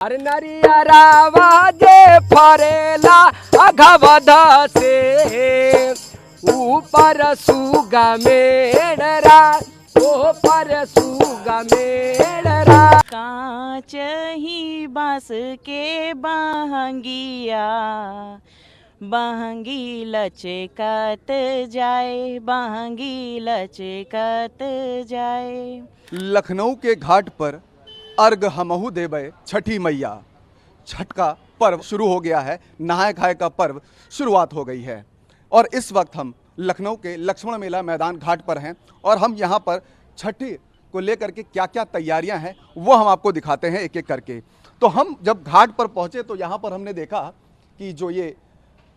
अरे नरियरावा जे फरेला अघवध से ऊपर सुगा मेड़रा ऊपर सुगा मेड़रा कांच ही बांस के बहंगिया बहंगी लचकत जाए बहंगी लचकत जाए। लखनऊ के घाट पर अर्घ हमहु देबे छठी मैया। छठ का पर्व शुरू हो गया है, नहाय खाए का पर्व शुरुआत हो गई है और इस वक्त हम लखनऊ के लक्ष्मण मेला मैदान घाट पर हैं और हम यहाँ पर छठी को लेकर के क्या क्या तैयारियां हैं वो हम आपको दिखाते हैं एक एक करके। तो हम जब घाट पर पहुँचे तो यहाँ पर हमने देखा कि जो ये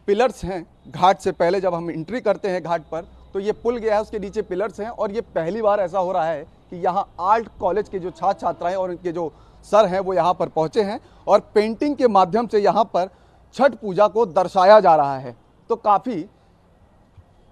पिलर्स हैं, घाट से पहले जब हम एंट्री करते हैं घाट पर तो ये पुल गया है, उसके नीचे पिलर्स हैं और ये पहली बार ऐसा हो रहा है कि यहाँ आर्ट कॉलेज के जो छात्र छात्राएं और उनके जो सर हैं वो यहाँ पर पहुँचे हैं और पेंटिंग के माध्यम से यहाँ पर छठ पूजा को दर्शाया जा रहा है। तो काफ़ी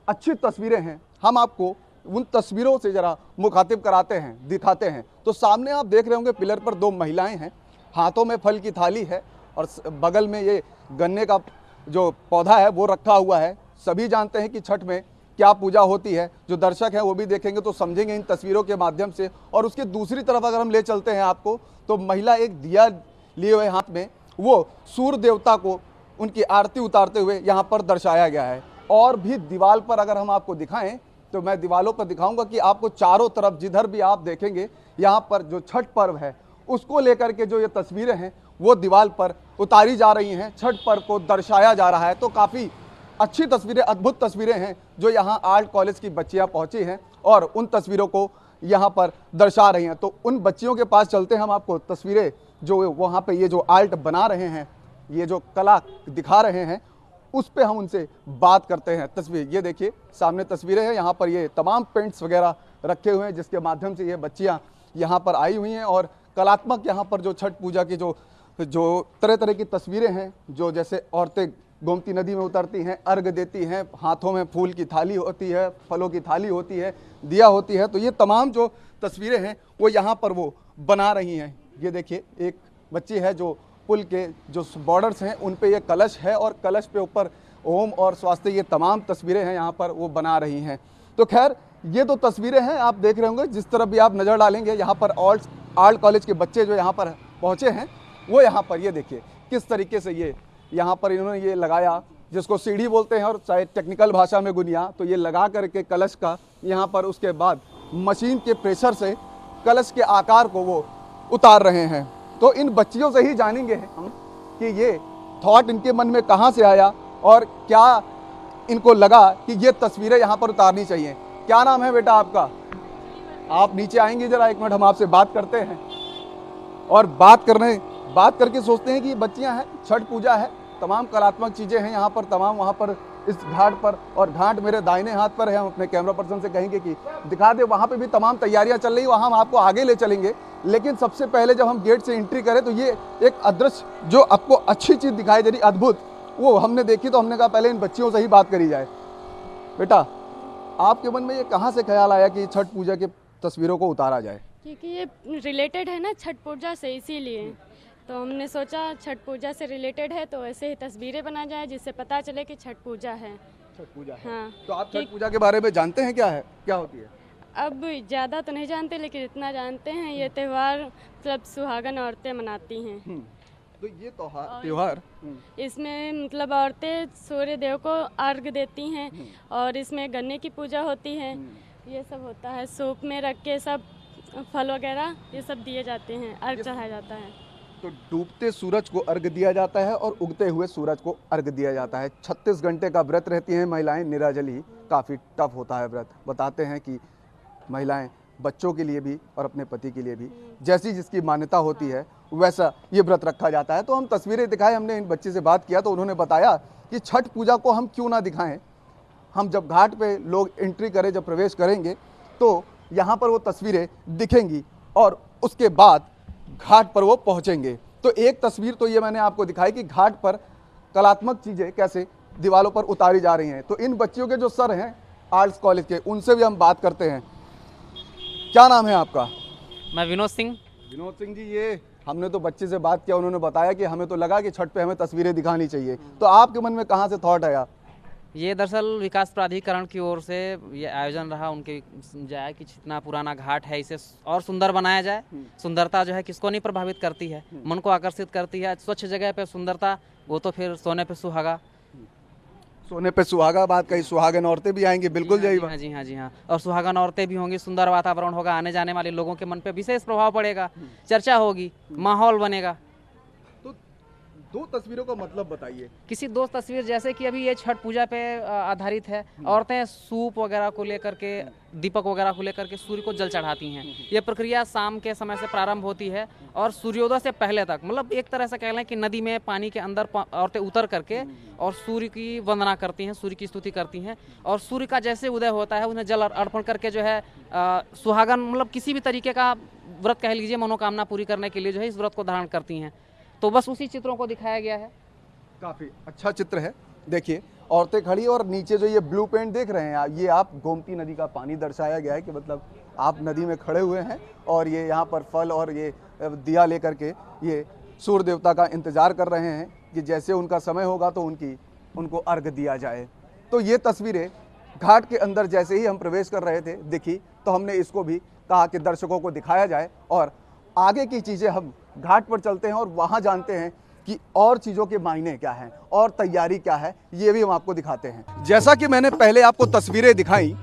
अच्छी तस्वीरें हैं, हम आपको उन तस्वीरों से ज़रा मुखातिब कराते हैं, दिखाते हैं। तो सामने आप देख रहे होंगे पिलर पर दो महिलाएं हैं, हाथों में फल की थाली है और बगल में ये गन्ने का जो पौधा है वो रखा हुआ है। सभी जानते हैं कि छठ में क्या पूजा होती है, जो दर्शक हैं वो भी देखेंगे तो समझेंगे इन तस्वीरों के माध्यम से। और उसके दूसरी तरफ अगर हम ले चलते हैं आपको तो महिला एक दिया लिए हुए हाथ में वो सूर्य देवता को उनकी आरती उतारते हुए यहाँ पर दर्शाया गया है। और भी दीवार पर अगर हम आपको दिखाएं तो मैं दीवारों पर दिखाऊंगा कि आपको चारों तरफ जिधर भी आप देखेंगे यहाँ पर जो छठ पर्व है उसको लेकर के जो ये तस्वीरें हैं वो दीवार पर उतारी जा रही हैं, छठ पर्व को दर्शाया जा रहा है। तो काफ़ी अच्छी तस्वीरें, अद्भुत तस्वीरें हैं जो यहाँ आर्ट कॉलेज की बच्चियाँ पहुँची हैं और उन तस्वीरों को यहाँ पर दर्शा रही हैं। तो उन बच्चियों के पास चलते हैं, हम आपको तस्वीरें जो वहाँ पे ये जो आर्ट बना रहे हैं, ये जो कला दिखा रहे हैं उस पे हम उनसे बात करते हैं। तस्वीर ये देखिए, सामने तस्वीरें हैं, यहाँ पर ये तमाम पेंट्स वगैरह रखे हुए हैं जिसके माध्यम से ये बच्चियाँ यहाँ पर आई हुई हैं और कलात्मक यहाँ पर जो छठ पूजा की जो तरह तरह की तस्वीरें हैं, जो जैसे औरतें गोमती नदी में उतरती हैं, अर्घ देती हैं, हाथों में फूल की थाली होती है, फलों की थाली होती है, दिया होती है, तो ये तमाम जो तस्वीरें हैं वो यहाँ पर वो बना रही हैं। ये देखिए, एक बच्ची है जो पुल के जो बॉर्डर्स हैं उन पे ये कलश है और कलश पे ऊपर ओम और स्वास्थ्य, ये तमाम तस्वीरें हैं यहाँ पर वो बना रही हैं। तो खैर ये तो तस्वीरें हैं, आप देख रहे होंगे जिस तरफ भी आप नज़र डालेंगे यहाँ पर आर्ट कॉलेज के बच्चे जो यहाँ पर पहुँचे हैं वो यहाँ पर ये देखिए किस तरीके से ये यहाँ पर इन्होंने ये लगाया, जिसको सीढ़ी बोलते हैं और चाहे टेक्निकल भाषा में गुनिया, तो ये लगा करके कलश का यहाँ पर उसके बाद मशीन के प्रेशर से कलश के आकार को वो उतार रहे हैं। तो इन बच्चियों से ही जानेंगे हम कि ये थॉट इनके मन में कहाँ से आया और क्या इनको लगा कि ये तस्वीरें यहाँ पर उतारनी चाहिए। क्या नाम है बेटा आपका? आप नीचे आएंगे जरा, एक मिनट हम आपसे बात करते हैं। और बात करके सोचते हैं कि ये बच्चियाँ हैं, छठ पूजा है, तमाम कलात्मक चीज़ें हैं यहाँ पर, तमाम वहाँ पर इस घाट पर, और घाट मेरे दाहिने हाथ पर है। हम अपने कैमरा पर्सन से कहेंगे कि दिखा दे, वहाँ पे भी तमाम तैयारियाँ चल रही, वहाँ हम आपको आगे ले चलेंगे। लेकिन सबसे पहले जब हम गेट से एंट्री करें तो ये एक अदृश्य जो आपको अच्छी चीज़ दिखाई दे रही, अद्भुत, वो हमने देखी। तो हमने कहा पहले इन बच्चियों से ही बात करी जाए। बेटा, आपके मन में ये कहाँ से ख्याल आया कि छठ पूजा की तस्वीरों को उतारा जाए? क्योंकि ये रिलेटेड है ना छठ पूजा से, इसीलिए तो हमने सोचा छठ पूजा से रिलेटेड है तो ऐसे ही तस्वीरें बना जाए जिससे पता चले कि छठ पूजा है। छठ पूजा है। हाँ। तो आप छठ पूजा के बारे में जानते हैं, क्या होती है? अब ज़्यादा तो नहीं जानते लेकिन इतना जानते हैं, ये त्यौहार मतलब सुहागन औरतें मनाती हैं। तो ये त्योहार इसमें मतलब औरतें सूर्य देव को अर्घ देती हैं और इसमें गन्ने की पूजा होती है, ये सब होता है। सूप में रख के सब फल वगैरह ये सब दिए जाते हैं, अर्घ चढ़ाया जाता है। तो डूबते सूरज को अर्घ दिया जाता है और उगते हुए सूरज को अर्घ दिया जाता है। 36 घंटे का व्रत रहती हैं महिलाएं निर्जली, काफ़ी टफ होता है व्रत। बताते हैं कि महिलाएं बच्चों के लिए भी और अपने पति के लिए भी जैसी जिसकी मान्यता होती है वैसा ये व्रत रखा जाता है। तो हम तस्वीरें दिखाए, हमने इन बच्चे से बात किया तो उन्होंने बताया कि छठ पूजा को हम क्यों ना दिखाएं। हम जब घाट पे लोग एंट्री करें, जब प्रवेश करेंगे तो यहाँ पर वो तस्वीरें दिखेंगी और उसके बाद घाट पर वो पहुँचेंगे। तो एक तस्वीर तो ये मैंने आपको दिखाई कि घाट पर कलात्मक चीज़ें कैसे दीवारों पर उतारी जा रही हैं। तो इन बच्चियों के जो सर हैं आर्ट्स कॉलेज के, उनसे भी हम बात करते हैं। क्या नाम है आपका? मैं विनोद सिंह। विनोद सिंह जी, ये हमने तो बच्चे से बात किया, उन्होंने बताया कि हमें तो लगा कि छठ पे हमें तस्वीरें दिखानी चाहिए। तो आपके मन में कहाँ से थॉट आया? ये दरअसल विकास प्राधिकरण की ओर से ये आयोजन रहा, उनके जाए कि जितना पुराना घाट है इसे और सुंदर बनाया जाए। सुंदरता जो है किसको नहीं प्रभावित करती है, मन को आकर्षित करती है। स्वच्छ जगह पे सुंदरता, वो तो फिर सोने पे सुहागा। सोने पे सुहागा बात कही, सुहागन औरतें भी आएंगी, बिल्कुल यही बात। जी हाँ, जी हाँ। और सुहागन औरतें भी होंगी, सुंदर वातावरण होगा, आने जाने वाले लोगों के मन पे विशेष प्रभाव पड़ेगा, चर्चा होगी, माहौल बनेगा। तो दो तस्वीरों का मतलब बताइए। किसी दो तस्वीर, जैसे कि अभी ये छठ पूजा पे आधारित है, औरतें सूप वगैरह को लेकर के, दीपक वगैरह को लेकर के सूर्य को जल चढ़ाती हैं। ये प्रक्रिया शाम के समय से प्रारंभ होती है और सूर्योदय से पहले तक, मतलब एक तरह से कह लें कि नदी में पानी के अंदर औरतें उतर करके और सूर्य की वंदना करती हैं, सूर्य की स्तुति करती हैं। और सूर्य का जैसे उदय होता है उन्हें जल अर्पण करके जो है सुहागन, मतलब किसी भी तरीके का व्रत कह लीजिए, मनोकामना पूरी करने के लिए जो है इस व्रत को धारण करती हैं। तो बस उसी चित्रों को दिखाया गया है। काफी अच्छा चित्र है। देखिए औरतें खड़ी और नीचे जो ये ब्लू पेंट देख रहे हैं, ये आप गोमती नदी का पानी दर्शाया गया है कि मतलब आप नदी में खड़े हुए हैं और ये यहाँ पर फल और ये दिया लेकर के ये सूर्य देवता का इंतजार कर रहे हैं कि जैसे उनका समय होगा तो उनको अर्घ दिया जाए। तो ये तस्वीरें घाट के अंदर जैसे ही हम प्रवेश कर रहे थे दिखी, तो हमने इसको भी कहा कि दर्शकों को दिखाया जाए और आगे की चीज़ें हम घाट पर चलते हैं और वहाँ जानते हैं कि और चीज़ों के मायने क्या हैं और तैयारी क्या है, ये भी हम आपको दिखाते हैं। जैसा कि मैंने पहले आपको तस्वीरें दिखाई,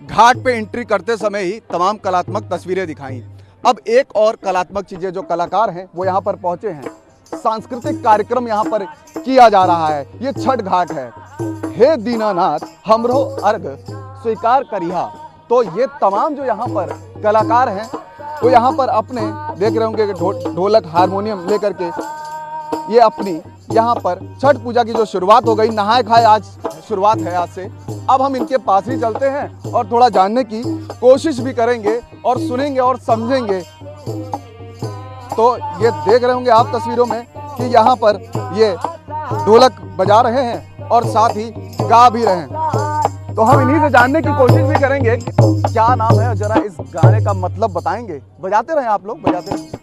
घाट पे एंट्री करते समय ही तमाम कलात्मक तस्वीरें दिखाई। अब एक और कलात्मक चीज़ें, जो कलाकार हैं वो यहाँ पर पहुँचे हैं, सांस्कृतिक कार्यक्रम यहाँ पर किया जा रहा है। ये छठ घाट है। हे दीनानाथ हमरो अर्घ स्वीकार करिहा। तो ये तमाम जो यहाँ पर कलाकार हैं वो यहाँ पर अपने, देख रहे होंगे कि ढोलक हारमोनियम लेकर के ये अपनी यहाँ पर छठ पूजा की जो शुरुआत हो गई, नहाए खाए आज शुरुआत है आज से। अब हम इनके पास ही चलते हैं और थोड़ा जानने की कोशिश भी करेंगे और सुनेंगे और समझेंगे। तो ये देख रहे होंगे आप तस्वीरों में कि यहाँ पर ये ढोलक बजा रहे हैं और साथ ही गा भी रहे हैं। तो हम इन्हीं से जानने की कोशिश भी करेंगे क्या नाम है, जरा इस गाने का मतलब बताएंगे। बजाते रहे आप लोग, बजाते रहे।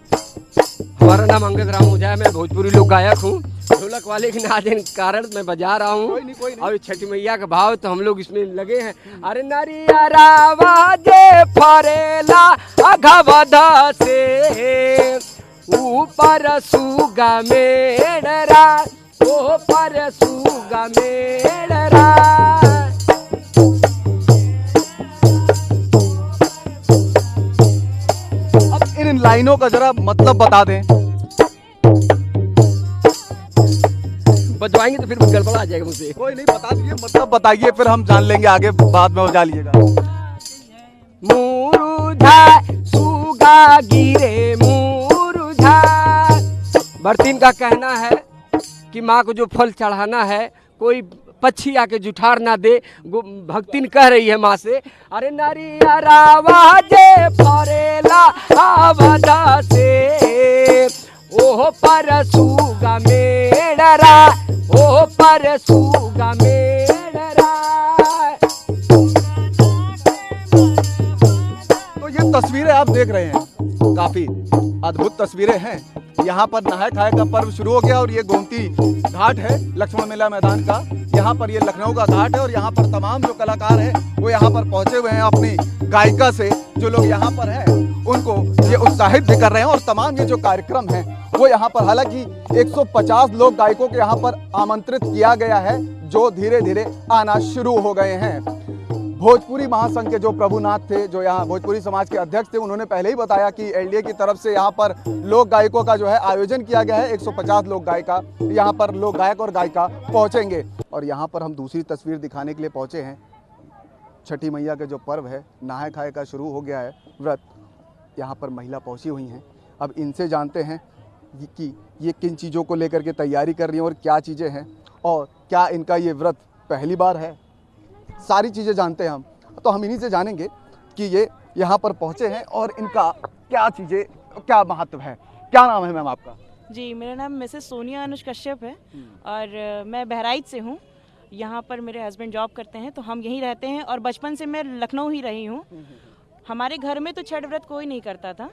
हमारा नाम अंगद राम ओझा है, मैं भोजपुरी लोक गायक हूँ। ढोलक वाले के ना देने के कारण मैं बजा रहा हूँ। और छठी मैया का भाव तो हम लोग इसमें लगे हैं। अरे नरिया बाजे फरेला अघवध से, ऊपर सुगा मेडरा, ऊपर सुगा मेडरा। इन लाइनों का जरा मतलब बता दें। बजवाएंगे तो फिर गड़बड़ आ जाएगा मुझसे। कोई नहीं, बता दीजिए, मतलब बताइए, फिर हम जान लेंगे, आगे बाद में बजा लीजिएगा। मुरुझा सुगा गिरे मुरुझा। बर्तीन का कहना है कि माँ को जो फल चढ़ाना है कोई पक्षी आके जुठार ना दे। भक्तिन कह रही है माँ से, अरे नरिया रावाजे फरेला आवदा से, ओह पर सुगा मेडरा, ओह पर सुगा मेडरा। तो ये तस्वीरें आप देख रहे हैं, काफी अद्भुत तस्वीरें हैं। यहाँ पर नहाए खाए का पर्व शुरू हो गया और ये गोमती घाट है लक्ष्मण मेला मैदान का। यहाँ पर ये लखनऊ का घाट है और यहाँ पर तमाम जो कलाकार हैं वो यहाँ पर पहुँचे हुए हैं। अपनी गायिका से जो लोग यहाँ पर हैं उनको ये उत्साहित भी कर रहे हैं और तमाम ये जो कार्यक्रम है वो यहाँ पर, हालांकि 150 लोग गायकों के यहाँ पर आमंत्रित किया गया है जो धीरे धीरे आना शुरू हो गए हैं। भोजपुरी महासंघ के जो प्रभुनाथ थे, जो यहाँ भोजपुरी समाज के अध्यक्ष थे, उन्होंने पहले ही बताया कि एलडीए की तरफ से यहाँ पर लोक गायकों का जो है आयोजन किया गया है। 150 लोक गायिका यहाँ पर लोक गायक और गायिका पहुँचेंगे। और यहाँ पर हम दूसरी तस्वीर दिखाने के लिए पहुँचे हैं। छठी मैया का जो पर्व है, नहाए खाए का शुरू हो गया है व्रत। यहाँ पर महिला पहुँची हुई हैं। अब इनसे जानते हैं कि ये किन चीज़ों को लेकर के तैयारी कर रही हैं और क्या चीज़ें हैं और क्या इनका ये व्रत पहली बार है। सारी चीज़ें जानते हैं हम। तो हम इन्हीं से जानेंगे कि ये यहाँ पर पहुँचे हैं और इनका क्या चीज़ें, क्या महत्व है। क्या नाम है मैम आपका? जी, मेरा नाम मिसेस सोनिया अनुज कश्यप है और मैं बहराइच से हूँ। यहाँ पर मेरे हस्बैंड जॉब करते हैं तो हम यहीं रहते हैं और बचपन से मैं लखनऊ ही रही हूँ। हमारे घर में तो छठ व्रत कोई नहीं करता था,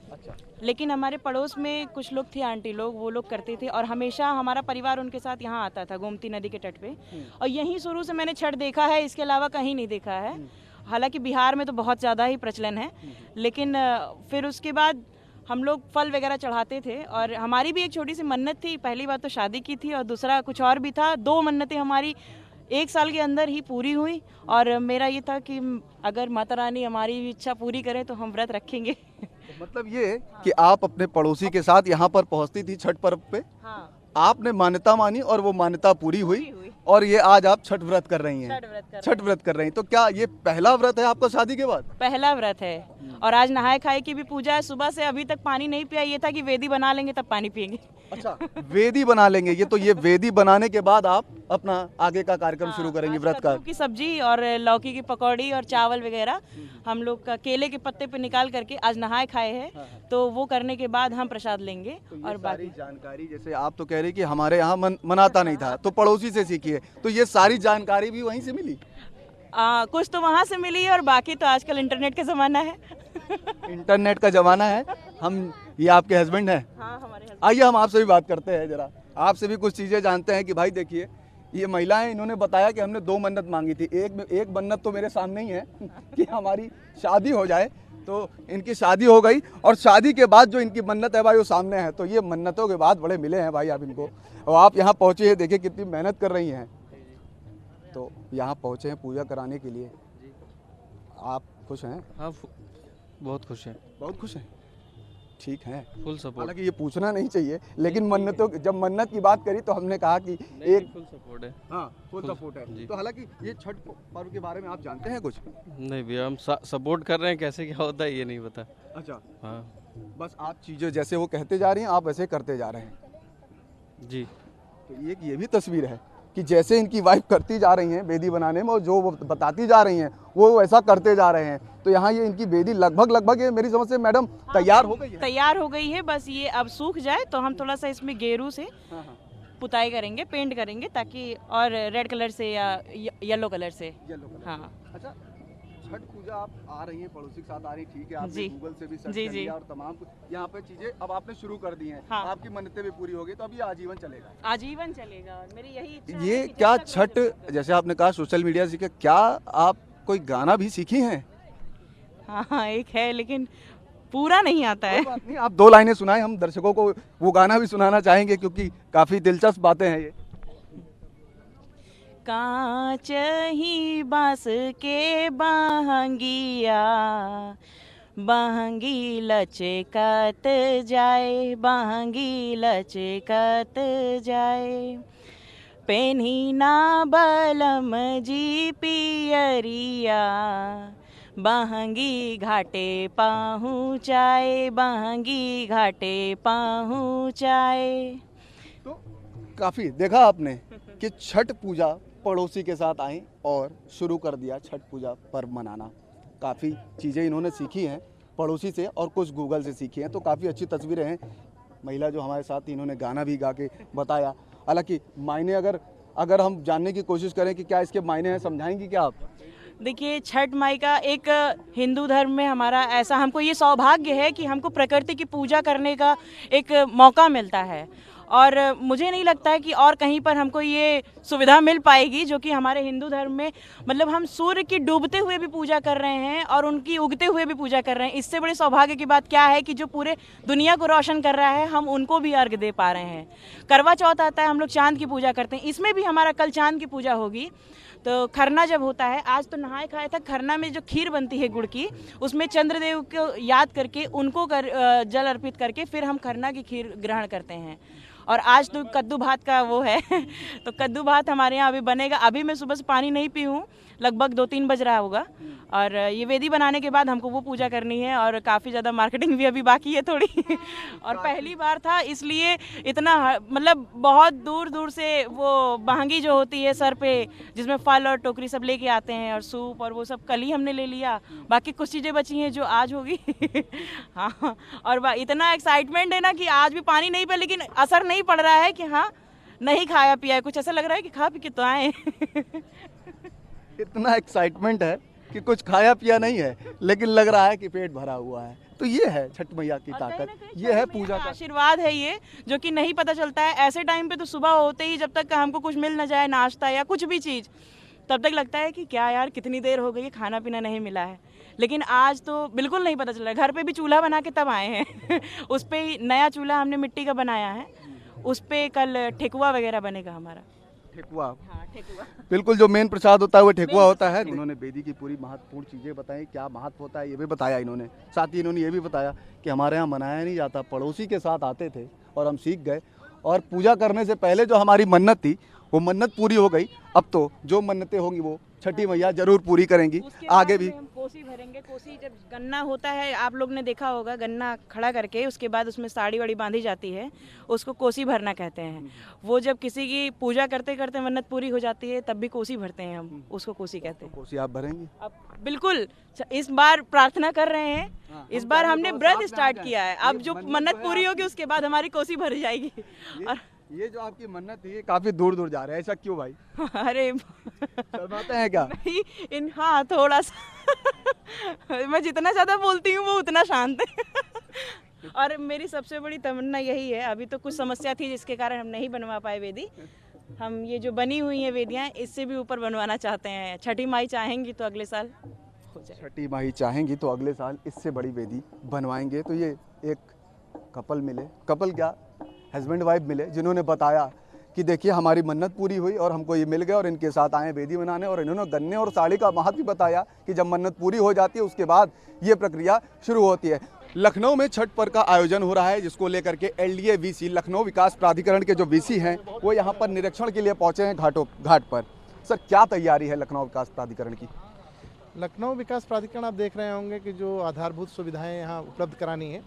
लेकिन हमारे पड़ोस में कुछ लोग थे, आंटी लोग, वो लोग करते थे और हमेशा हमारा परिवार उनके साथ यहाँ आता था गोमती नदी के तट पे। और यहीं शुरू से मैंने छठ देखा है, इसके अलावा कहीं नहीं देखा है। हालांकि बिहार में तो बहुत ज़्यादा ही प्रचलन है, लेकिन फिर उसके बाद हम लोग फल वगैरह चढ़ाते थे। और हमारी भी एक छोटी सी मन्नत थी, पहली बात तो शादी की थी और दूसरा कुछ और भी था। 2 मन्नतें हमारी 1 साल के अंदर ही पूरी हुई और मेरा ये था कि अगर माता रानी हमारी इच्छा पूरी करे तो हम व्रत रखेंगे। तो मतलब ये कि आप अपने पड़ोसी के साथ यहाँ पर पहुँचती थी छठ पर्व पे, हाँ, आपने मान्यता मानी और वो मान्यता पूरी हुई और ये आज आप छठ व्रत कर रही हैं। छठ व्रत कर रही हैं। तो क्या ये पहला व्रत है आपका शादी के बाद? पहला व्रत है और आज नहाए खाए की भी पूजा है। सुबह से अभी तक पानी नहीं पिया, ये था कि वेदी बना लेंगे तब पानी पियेंगे। अच्छा, वेदी बना लेंगे। ये वेदी बनाने के बाद आप अपना आगे का कार्यक्रम शुरू करेंगे व्रत का। कद्दू की सब्जी और लौकी की पकौड़ी और चावल वगैरह हम लोग का केले के पत्ते पे निकाल करके आज नहाए खाए हैं, तो वो करने के बाद हम प्रसाद लेंगे। और बाकी जानकारी, जैसे आप तो कह रही कि हमारे यहाँ मनाता नहीं था तो पड़ोसी से सीखी है, तो ये सारी जानकारी भी वहीं से मिली? कुछ तो वहाँ से मिली और बाकी तो आजकल इंटरनेट का ज़माना है। इंटरनेट का जमाना है। ये आपके हस्बैंड हैं? हाँ, हमारे husband। आइए हम आपसे भी बात करते हैं, जरा आपसे भी कुछ चीज़ें जानते हैं कि भाई देखिए ये महिलाएं, इन्होंने बताया कि हमने 2 मन्नत मांगी थी। एक मन्नत तो मेरे सामने ही है कि हमारी शादी हो जाए, तो इनकी शादी हो गई और शादी के बाद जो इनकी मन्नत है भाई वो सामने है। तो ये मन्नतों के बाद बड़े मिले हैं भाई आप इनको, और आप यहाँ पहुँचे हैं, देखिए कितनी मेहनत कर रही हैं। तो यहाँ पहुँचे हैं पूजा कराने के लिए, आप खुश हैं? हाँ, बहुत खुश है। बहुत खुश हैं, ठीक है। Full support. हालांकि ये पूछना नहीं चाहिए, लेकिन मन्नतों, जब मन्नत की बात करी तो हमने कहा कि एक फुल सपोर्ट है। हाँ, फुल सपोर्ट है। जी। तो हालांकि ये छठ पर्व के बारे में आप जानते हैं कुछ? नहीं भैया, हम सपोर्ट कर रहे हैं, कैसे क्या होता है ये नहीं पता। अच्छा, हाँ बस आप चीज़ें जैसे वो कहते जा रही हैं आप वैसे करते जा रहे हैं। जी। तो ये भी तस्वीर है कि जैसे इनकी वाइफ करती जा रही हैं वेदी बनाने में और जो वो बताती जा रही हैं वो वैसा करते जा रहे हैं। तो यहाँ ये इनकी वेदी लगभग ये मेरी समझ से मैडम तैयार हो गई है। तैयार हो गई है, बस ये अब सूख जाए तो हम थोड़ा सा इसमें गेरू से पुताई करेंगे, पेंट करेंगे, ताकि और रेड कलर से या येलो कलर से। हाँ। अच्छा, छठ पूजा आप आ रही हैं, पड़ोसी के साथ आ रही, ठीक है, आपने जी। गूगल से भी सर्च जी, कर जी। लिया और तमाम कुछ यहाँ पे चीजें अब आपने शुरू कर दी हैं। हाँ। आपकी मन्नतें भी पूरी हो गई, तो अब ये आजीवन चलेगा। आजीवन चलेगा और मेरी यही इच्छा है ये कि क्या जब तक छठ, मैं- जैसे आपने कहा सोशल मीडिया से, क्या आप कोई गाना भी सीखी हैं? हाँ, एक है लेकिन पूरा नहीं आता है। कोई बात नहीं, आप 2 लाइनें सुनाएं, हम दर्शकों को वो गाना भी सुनाना चाहेंगे क्योंकि काफी दिलचस्प बातें हैं ये। कांच ही बांस के बहंगिया, बहंगी लचकत जाए, बहंगी लचकत जाए, पेन्ही ना बलम जी पियरिया, बहंगी घाटे पहुँचाए, बहंगी घाटे पहुँचाए। तो काफी देखा आपने कि छठ पूजा पड़ोसी के साथ आई और शुरू कर दिया छठ पूजा पर्व मनाना। काफ़ी चीज़ें इन्होंने सीखी हैं पड़ोसी से और कुछ गूगल से सीखी हैं, तो काफ़ी अच्छी तस्वीरें हैं। महिला जो हमारे साथ थी, इन्होंने गाना भी गा के बताया। हालांकि मायने अगर हम जानने की कोशिश करें कि क्या इसके मायने हैं, समझाएंगी क्या आप? देखिए, छठ माई का एक हिंदू धर्म में हमारा ऐसा, हमको ये सौभाग्य है कि हमको प्रकृति की पूजा करने का एक मौका मिलता है और मुझे नहीं लगता है कि और कहीं पर हमको ये सुविधा मिल पाएगी, जो कि हमारे हिंदू धर्म में, मतलब हम सूर्य की डूबते हुए भी पूजा कर रहे हैं और उनकी उगते हुए भी पूजा कर रहे हैं। इससे बड़े सौभाग्य की बात क्या है कि जो पूरे दुनिया को रोशन कर रहा है, हम उनको भी अर्घ दे पा रहे हैं। करवा चौथ आता है, हम लोग चांद की पूजा करते हैं, इसमें भी हमारा कल चांद की पूजा होगी। तो खरना जब होता है, आज तो नहाए खाए था, खरना में जो खीर बनती है गुड़ की, उसमें चंद्रदेव को याद करके उनको जल अर्पित करके फिर हम खरना की खीर ग्रहण करते हैं। और आज तो कद्दू भात का वो है तो कद्दू भात हमारे यहाँ अभी बनेगा। अभी मैं सुबह से पानी नहीं पी हूँ, लगभग 2-3 बज रहा होगा। और ये वेदी बनाने के बाद हमको वो पूजा करनी है और काफ़ी ज़्यादा मार्केटिंग भी अभी बाकी है थोड़ी और पहली बार था, इसलिए इतना मतलब बहुत दूर दूर से वो बहंगी जो होती है सर पे, जिसमें फल और टोकरी सब लेके आते हैं और सूप और वो सब कल ही हमने ले लिया। बाकी कुछ चीज़ें बची हैं जो आज होगी हाँ, और इतना एक्साइटमेंट है ना कि आज भी पानी नहीं पिया, लेकिन असर नहीं पड़ रहा है कि हाँ नहीं खाया पिया है, कुछ ऐसा लग रहा है कि खा पी के तो आए इतना एक्साइटमेंट है कि कुछ खाया पिया नहीं है, लेकिन लग रहा है कि पेट भरा हुआ है। तो ये है छठ मैया की और कहीं ताकत, ना कहीं ये है छठ मैया पूजा का का। आशीर्वाद है ये, जो कि नहीं पता चलता है ऐसे टाइम पे। तो सुबह होते ही जब तक हमको कुछ मिल ना जाए, नाश्ता या कुछ भी चीज़, तब तक लगता है कि क्या यार कितनी देर हो गई है, खाना पीना नहीं मिला है। लेकिन आज तो बिल्कुल नहीं पता चल रहा है। घर पे भी चूल्हा बना के तब आए हैं उस पे ही नया चूल्हा हमने मिट्टी का बनाया है, उस पे कल ठेकुआ वगैरह बनेगा हमारा। ठेकुआ, हाँ, ठेकुआ। बिल्कुल जो मेन प्रसाद होता है वो ठेकुआ होता है। इन्होंने वेदी की पूरी महत्वपूर्ण चीज़ें बताई, क्या महत्व होता है ये भी बताया इन्होंने। साथ ही इन्होंने ये भी बताया कि हमारे यहाँ मनाया नहीं जाता, पड़ोसी के साथ आते थे और हम सीख गए। और पूजा करने से पहले जो हमारी मन्नत थी वो मन्नत पूरी हो गई। अब तो जो मन्नतें होंगी वो छठी मैया जरूर पूरी करेंगी। उसके आगे बाद भी में हम कोसी भरेंगे। कोसी जब गन्ना होता है, आप लोग ने देखा होगा, गन्ना खड़ा करके उसके बाद उसमें साड़ी वाड़ी बांधी जाती है, उसको कोसी भरना कहते हैं। वो जब किसी की पूजा करते करते मन्नत पूरी हो जाती है तब भी कोसी भरते हैं हम, उसको कोसी कहते हैं। कोसी आप भरेंगी? अब बिल्कुल इस बार प्रार्थना कर रहे हैं, इस बार हमने व्रत स्टार्ट किया है। अब जो मन्नत पूरी होगी उसके बाद हमारी कोसी भर जाएगी। और ये जो आपकी मन्नत थी ये काफी दूर दूर जा रहा है, ऐसा क्यों भाई? अरे शर्माते हैं क्या? नहीं, हाँ थोड़ा सा मैं जितना ज़्यादा बोलती हूँ वो उतना शांत है। और मेरी सबसे बड़ी तमन्ना यही है, अभी तो कुछ समस्या थी जिसके कारण हम नहीं बनवा पाए वेदी। हम ये जो बनी हुई है वेदियाँ, इससे भी ऊपर बनवाना चाहते हैं। छठी माई चाहेंगी तो अगले साल हो जाए। छठी माई चाहेंगी तो अगले साल इससे बड़ी वेदी बनवाएंगे। तो ये एक कपल मिले, कपल क्या, हस्बैंड वाइफ मिले, जिन्होंने बताया कि देखिए हमारी मन्नत पूरी हुई और हमको ये मिल गया और इनके साथ आए वेदी बनाने। और इन्होंने गन्ने और साड़ी का महत्व भी बताया कि जब मन्नत पूरी हो जाती है उसके बाद ये प्रक्रिया शुरू होती है। लखनऊ में छठ पर्व का आयोजन हो रहा है, जिसको लेकर के एलडीए वीसी, लखनऊ विकास प्राधिकरण के जो वीसी हैं वो यहाँ पर निरीक्षण के लिए पहुँचे हैं घाट पर। सर, क्या तैयारी है लखनऊ विकास प्राधिकरण की? लखनऊ विकास प्राधिकरण आप देख रहे होंगे कि जो आधारभूत सुविधाएं यहाँ उपलब्ध करानी है,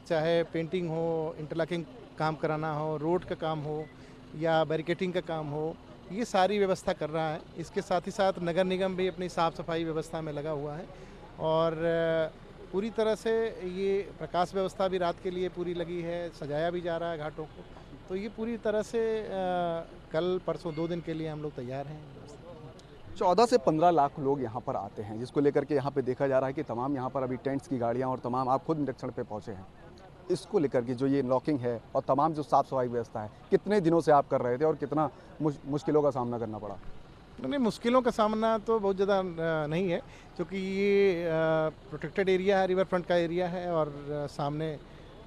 चाहे पेंटिंग हो, इंटरलॉकिंग काम कराना हो, रोड का काम हो या बैरिकेटिंग का काम हो, ये सारी व्यवस्था कर रहा है। इसके साथ ही साथ नगर निगम भी अपनी साफ़ सफाई व्यवस्था में लगा हुआ है और पूरी तरह से ये प्रकाश व्यवस्था भी रात के लिए पूरी लगी है, सजाया भी जा रहा है घाटों को। तो ये पूरी तरह से कल परसों 2 दिन के लिए हम लोग तैयार हैं। 14 से 15 लाख लोग यहाँ पर आते हैं, जिसको लेकर के यहाँ पे देखा जा रहा है कि तमाम यहाँ पर अभी टेंट्स की गाड़ियाँ और तमाम, आप खुद निरीक्षण पे पहुँचे हैं, इसको लेकर के जो ये लॉकिंग है और तमाम जो साफ़ सफाई व्यवस्था है, कितने दिनों से आप कर रहे थे और कितना मुश्किलों का सामना करना पड़ा? नहीं, मुश्किलों का सामना तो बहुत ज़्यादा नहीं है, क्योंकि ये प्रोटेक्टेड एरिया है, रिवर फ्रंट का एरिया है और सामने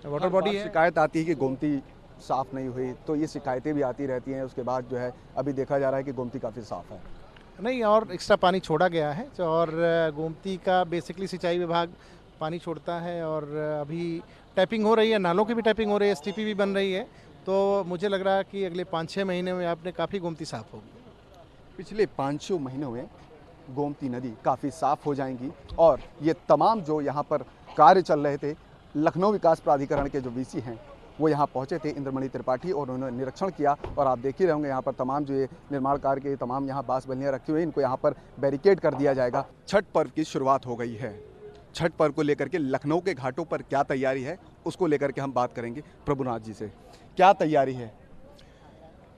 वाटर बॉडी है। शिकायत आती है कि गोमती साफ़ नहीं हुई, तो ये शिकायतें भी आती रहती हैं। उसके बाद जो है अभी देखा जा रहा है कि गोमती काफ़ी साफ़ है। नहीं, और एक्स्ट्रा पानी छोड़ा गया है और गोमती का बेसिकली सिंचाई विभाग पानी छोड़ता है और अभी टैपिंग हो रही है, नालों की भी टैपिंग हो रही है, एसटीपी भी बन रही है। तो मुझे लग रहा है कि अगले 5-6 महीने में आपने काफ़ी गोमती साफ़ होगी। पिछले 5-6 महीनों में गोमती नदी काफ़ी साफ़ हो जाएंगी। और ये तमाम जो यहाँ पर कार्य चल रहे थे, लखनऊ विकास प्राधिकरण के जो वीसी हैं वो यहाँ पहुँचे थे, इंद्रमणि त्रिपाठी, और उन्होंने निरीक्षण किया। और आप देख ही रहे होंगे यहाँ पर तमाम जो ये निर्माण कार्य के तमाम यहाँ बांस बल्लियाँ रखी हुई हैं, इनको यहाँ पर बैरिकेड कर दिया जाएगा। छठ पर्व की शुरुआत हो गई है। छठ पर्व को लेकर के लखनऊ के घाटों पर क्या तैयारी है, उसको लेकर के हम बात करेंगे प्रभुनाथ जी से। क्या तैयारी है?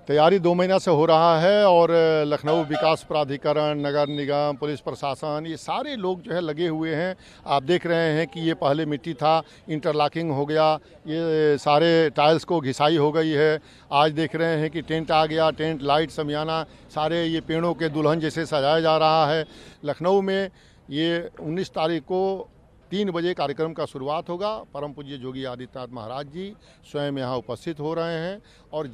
तैयारी 2 महीना से हो रहा है और लखनऊ विकास प्राधिकरण, नगर निगम, पुलिस प्रशासन, ये सारे लोग जो है लगे हुए हैं। आप देख रहे हैं कि ये पहले मिट्टी था, इंटरलॉकिंग हो गया, ये सारे टाइल्स को घिसाई हो गई है। आज देख रहे हैं कि टेंट आ गया, टेंट, लाइट, शमियाना, सारे ये पेड़ों के दुल्हन जैसे सजाया जा रहा है। लखनऊ में ये 19 तारीख को 3 बजे कार्यक्रम का शुरुआत होगा। परम पूज्य योगी आदित्यनाथ महाराज जी स्वयं यहाँ उपस्थित हो रहे हैं और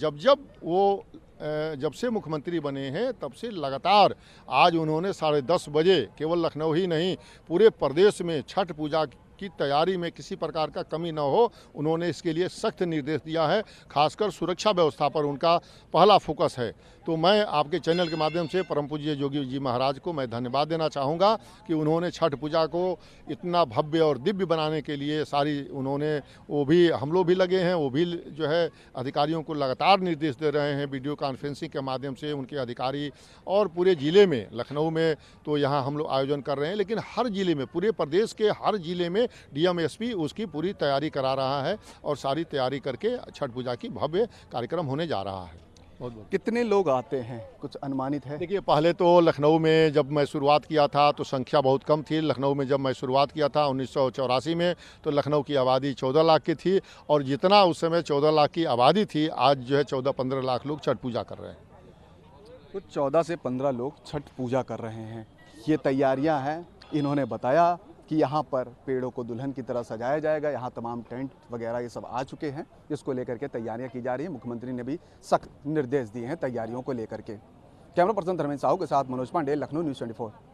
जब से मुख्यमंत्री बने हैं तब से लगातार आज उन्होंने 10:30 बजे केवल लखनऊ ही नहीं पूरे प्रदेश में छठ पूजा की तैयारी में किसी प्रकार का कमी न हो, उन्होंने इसके लिए सख्त निर्देश दिया है। खासकर सुरक्षा व्यवस्था पर उनका पहला फोकस है। तो मैं आपके चैनल के माध्यम से परम पूज्य योगी जी महाराज को मैं धन्यवाद देना चाहूँगा कि उन्होंने छठ पूजा को इतना भव्य और दिव्य बनाने के लिए उन्होंने वो भी, हम लोग भी लगे हैं, वो भी जो है अधिकारियों को लगातार निर्देश दे रहे हैं वीडियो कॉन्फ्रेंसिंग के माध्यम से, उनके अधिकारी। और पूरे ज़िले में, लखनऊ में तो यहाँ हम लोग आयोजन कर रहे हैं, लेकिन हर ज़िले में, पूरे प्रदेश के हर ज़िले में डीएमएसपी उसकी पूरी तैयारी करा रहा है और सारी तैयारी करके छठ पूजा की भव्य कार्यक्रम होने जा रहा है। कितने लोग आते हैं, कुछ अनुमानित है? देखिए, पहले तो लखनऊ में जब मैं शुरुआत किया था तो संख्या बहुत कम थी। लखनऊ में जब मैं शुरुआत किया था 1984 में, तो लखनऊ की आबादी 14 लाख की थी, और जितना उस समय 14 लाख की आबादी थी, आज जो है 14-15 लाख लोग छठ पूजा कर रहे हैं। कुछ 14 से 15 लोग छठ पूजा कर रहे हैं। ये तैयारियां हैं। इन्होंने बताया कि यहाँ पर पेड़ों को दुल्हन की तरह सजाया जाएगा। यहाँ तमाम टेंट वगैरह ये सब आ चुके हैं, जिसको लेकर के तैयारियां की जा रही हैं। मुख्यमंत्री ने भी सख्त निर्देश दिए हैं तैयारियों को लेकर के। कैमरा पर्सन धर्मेंद्र साहू के साथ मनोज पांडे, लखनऊ न्यूज़ 24।